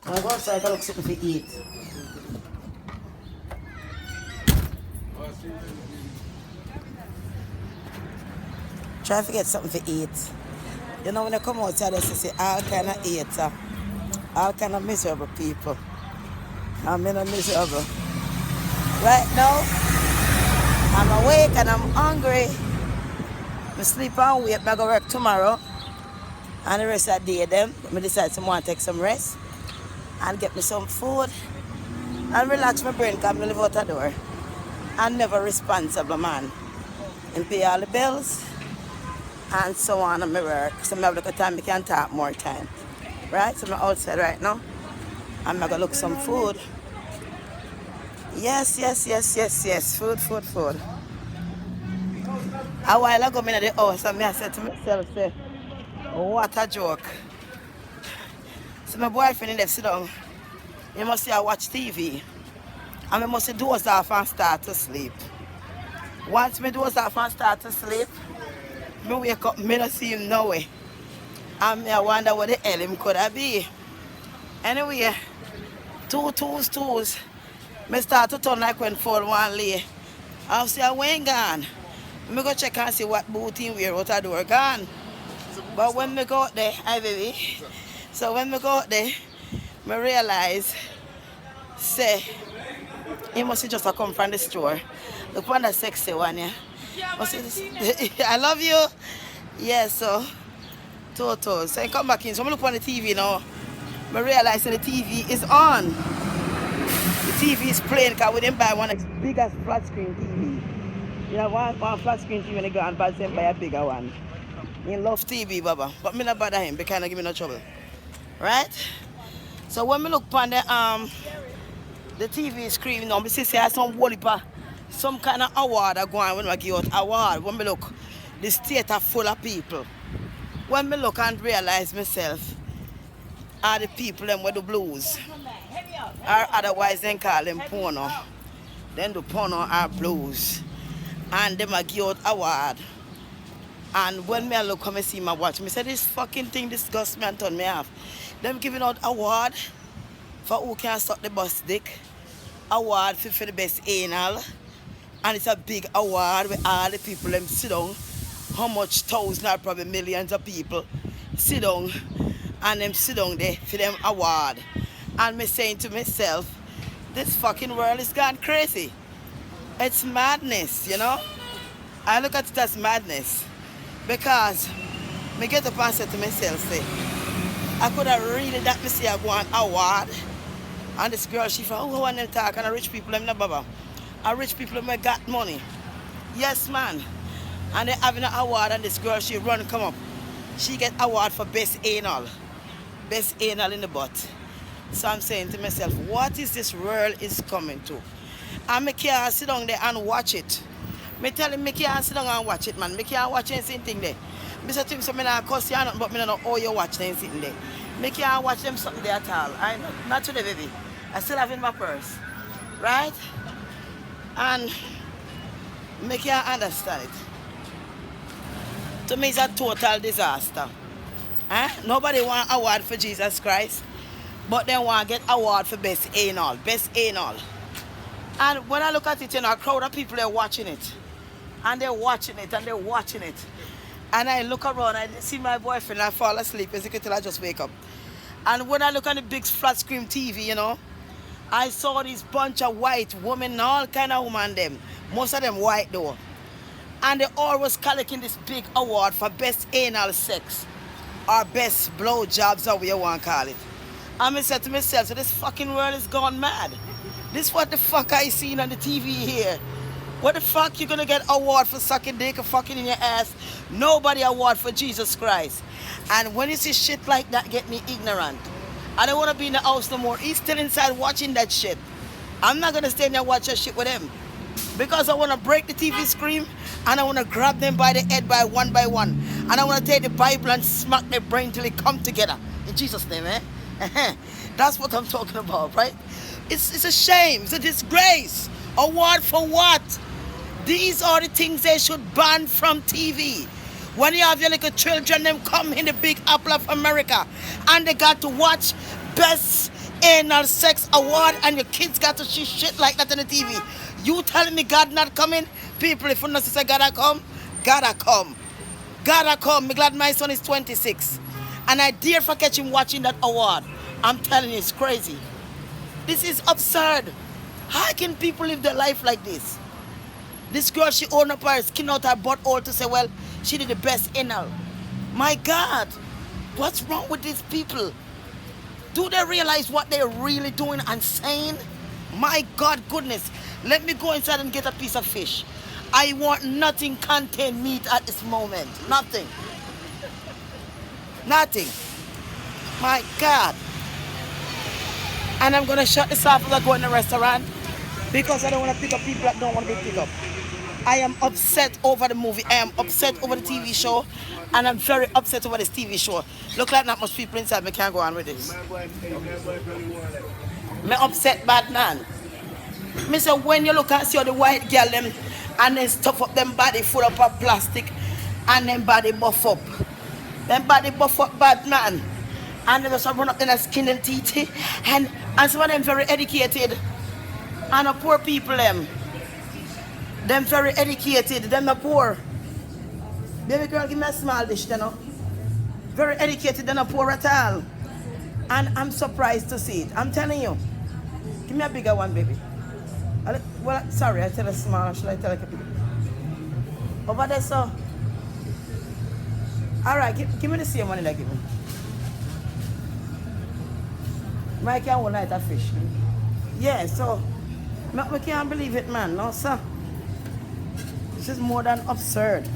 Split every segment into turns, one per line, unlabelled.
I go outside and look something to eat. Try to get something to eat. You know when you come outside, you see all kind of eater, all kind of miserable people. I'm in a miserable. Right now, I'm awake and I'm hungry. I sleep and wait. I go work tomorrow. And the rest of the day, then, I decide to want to take some rest and get me some food and relax my brain because I live out the door. I'm never responsible, man. And pay all the bills and so on and my work. So I have a little time I can talk more time. Right? So I'm outside right now. I'm going to look some food. Yes. Food. A while ago, I'm in the house and I said to myself, say, what a joke. So my boyfriend in there sit down. You must see I watch TV. And I must doze off and start to sleep. Once I doze off and start to sleep, I wake up, I don't see him nowhere. And I wonder what the hell him could have be. Anyway, twos. I start to turn like when fall one lay. I say, I ain't gone. I go check and see what boot in wear out the door gone. But when I go out there, hi baby. So when I go out there, I realize, say, he must just come from the store. Look on that sexy one, yeah. I love you. Yeah, so, Toto. So I come back in. So I look on the TV now. I realize that the TV is on. The TV is playing because we didn't buy one of the biggest flat screen TV. You know, one flat screen TV when they go and buy a bigger one. He love TV, Baba. But me not bother him because he give me no trouble. Right? So when we look on the TV screen now, we see some wallpaper, some kind of award are going when we give out award. When we look, the state are full of people. When we look and realize myself, are the people them with the blues. Or otherwise they call them porno. Then the porno are blues. And them are give out award. And when me look come and see my watch, me say this fucking thing disgusts me and turn me off. Them giving out award for who can suck the bus dick. Award for the best anal. And it's a big award where all the people them sit down. How much thousands or probably millions of people sit down and them sit down there for them award. And me saying to myself, this fucking world is gone crazy. It's madness, you know? I look at it as madness. Because me get up and say to myself, say, I could have really that me see I go on award. And this girl, she from, oh, and them talk, and the rich people, them not baba. And rich people, them got money. Yes, man. And they having an award, and this girl, she run, come up. She get award for best anal. Best anal in the butt. So I'm saying to myself, what is this world is coming to? And me can't sit down there and watch it. Me tell him, me can't sit down and watch it, man. Me can't watch anything there. Me say to him, so me not cuss you nothing, but me don't know how you watch them sitting there. Me can't watch them something there at all. I know, not today, baby. I still have it in my purse. Right? And me can't understand it. To me, it's a total disaster. Nobody want award for Jesus Christ, but they want to get award for best anal. Best anal. And when I look at it, you know, a crowd of people are watching it. And they're watching it, and they're watching it. And I look around, I see my boyfriend, I fall asleep, as you can tell, I just wake up. And when I look at the big flat screen TV, you know, I saw this bunch of white women, all kind of women, them. Most of them white, though. And they all was collecting this big award for best anal sex. Or best blowjobs, or what you want to call it. And I said to myself, so this fucking world is gone mad. This what the fuck I seen on the TV here. What the fuck you gonna get award for sucking dick or fucking in your ass? Nobody award for Jesus Christ. And when you see shit like that, get me ignorant. I don't wanna be in the house no more. He's still inside watching that shit. I'm not gonna stay in there and watch that shit with him. Because I wanna break the TV screen and I wanna grab them by the head by one. And I wanna take the Bible and smack their brain till they come together. In Jesus' name, eh? That's what I'm talking about, right? It's a shame, it's a disgrace. Award for what? These are the things they should ban from TV. When you have your little children, them come in the big apple of America and they got to watch best anal sex award and your kids got to see shit like that on the TV. You telling me God not coming? People, if you not say gotta come, gotta come. Gotta come. Me glad my son is 26. And I dare for catch him watching that award. I'm telling you, it's crazy. This is absurd. How can people live their life like this? This girl, she owned up her skin out her butthole to say, well, she did the best anal. My God, what's wrong with these people? Do they realize what they're really doing and saying? My God, goodness. Let me go inside and get a piece of fish. I want nothing contain meat at this moment. Nothing. Nothing. My God. And I'm going to shut this off as I go in the restaurant because I don't want to pick up people that don't want to be picked up. I am upset over the movie. I am upset over the TV show. And I'm very upset over this TV show. Look like not much people inside. Me can't go on with this. Me upset bad man. Me say when you look and see all the white girl them and then stuff up them body full up of plastic and then body buff up. Them body buff up bad man. And they just run up in their skin and teeth. And some of them very educated. And the poor people them very educated, them not poor. Baby girl, give me a small dish, you know. Very educated, they're not poor at all. And I'm surprised to see it. I'm telling you. Give me a bigger one, baby. Well, sorry, I tell a small, should I tell like a big? Over there, so. Alright, give me the same money that give me. Mike can't one night a fish. Yeah, so I can't believe it, man. No, sir. This is more than absurd.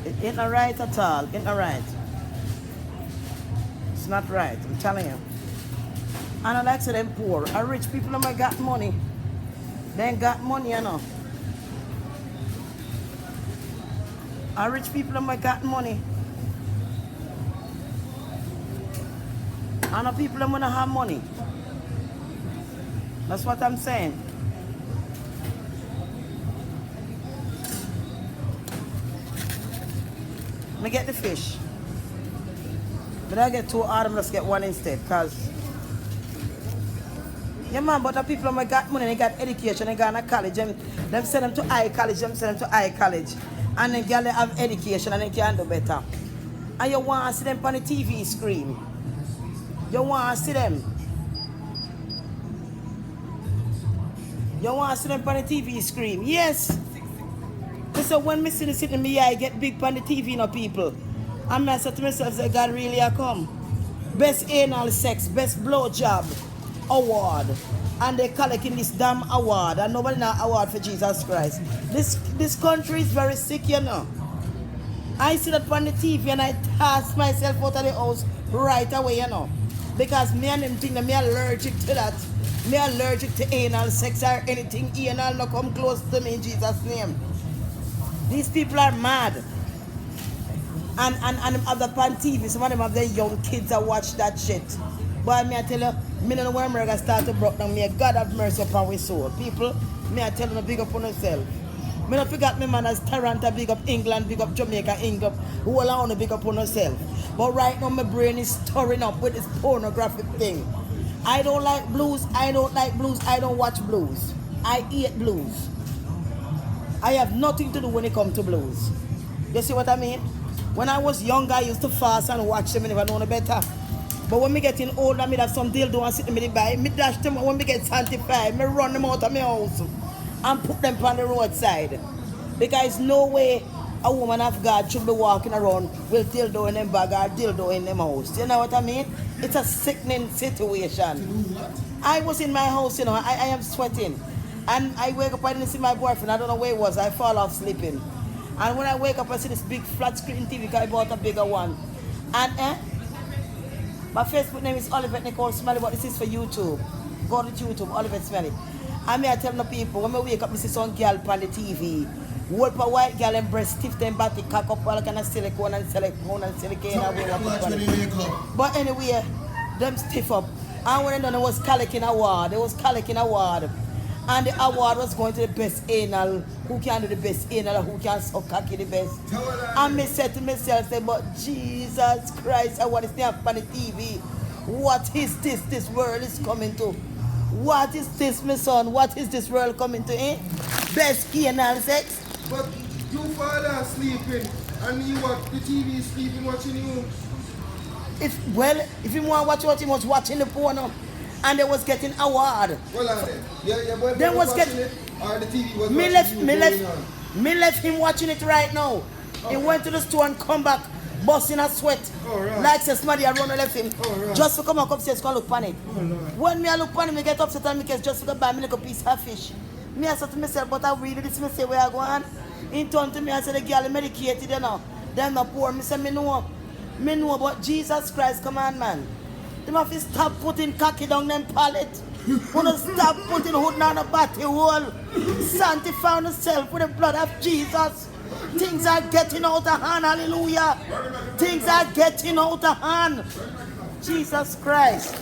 It ain't not right at all. It ain't not right. It's not right, I'm telling you. And I like to say them poor. A rich people that got money. They ain't got money, you know. A rich people that got money. And the people that wanna have money. That's what I'm saying. Let me get the fish. But I get two out of them, let's get one instead, cause yeah man, but the people that got money, they got education, they got to college, them send them to high college, and then girl they have education and they can do better. And you want to see them on the TV screen. You want to see them. You want to see them on the TV screen. Yes. So when me see the sitting in me, I get big on the TV, you know, people. And I said to myself, say, God really I come. Best anal sex, best blowjob award. And they collecting this damn award. And nobody now award for Jesus Christ. This country is very sick, you know. I see that on the TV and I toss myself out of the house right away, you know. Because me and them think that me allergic to that. Me allergic to anal sex or anything anal no come close to me in Jesus' name. These people are mad. And other pan TV, some of them have their young kids that watch that shit. Boy, me I tell you, me don't know where America start to broke down. May God have mercy upon our soul. People, me I tell you, big up on yourself. Me don't forget me man as Toronto, big up England, big up Jamaica, England, who all want to big up on yourself. But right now my brain is stirring up with this pornographic thing. I don't like blues, I don't watch blues. I hate blues. I have nothing to do when it comes to blues. You see what I mean? When I was younger, I used to fast and watch them and never know no better. But when me getting older, me have some dildo and sit in me by. Me dash them when me get sanctified. Me run them out of my house and put them on the roadside. Because no way a woman of God should be walking around with dildo in them bag or dildo in them house. You know what I mean? It's a sickening situation. I was in my house, you know, I am sweating. And I wake up, I didn't see my boyfriend. I don't know where he was. I fall off sleeping. And when I wake up, I see this big flat screen TV because I bought a bigger one. And my Facebook name is Olivet Nicole Smelly, but this is for YouTube. Go to YouTube, Olivet Smelly. And me I tell the people, when I wake up, I see some girl on the TV. Whole for white girl and breast stiff them body, cock up all kind of silicone and silicone. But anyway, them stiff up. And when I done, it was Calican Award. And the award was going to the best anal. Who can do the best anal? Who can suck cocky the best? And me said to myself, say, but Jesus Christ, I want to stay up on the TV. What is this world is coming to? What is this, my son? What is this world coming to, eh? Best anal sex?
But you father sleeping and you what the TV sleeping watching you.
If you want to watch what he was watching the porno and they was getting award.
Well on then. Your boyfriend
They
was
was
watching
get-
it or the TV was
Me
watching
me left him watching it right now. He went to the store and come back busting a sweat.
Alright.
Like says somebody I run and left him.
Alright.
Just to come and upstairs and look upon it.
Lord.
When me I look upon it, me get upset and me get just to buy me like a piece of fish. Me I said to myself, but I really this me say where I go on. He turned to me and said the girl medicated you know. Them not poor. Me say me know about Jesus Christ commandment. Them have to stop putting cocky down them pallet. Wanna stop putting hood on the body hole. Sanctify yourself with the blood of Jesus. Things are getting out of hand, hallelujah. Things are getting out of hand. Jesus Christ.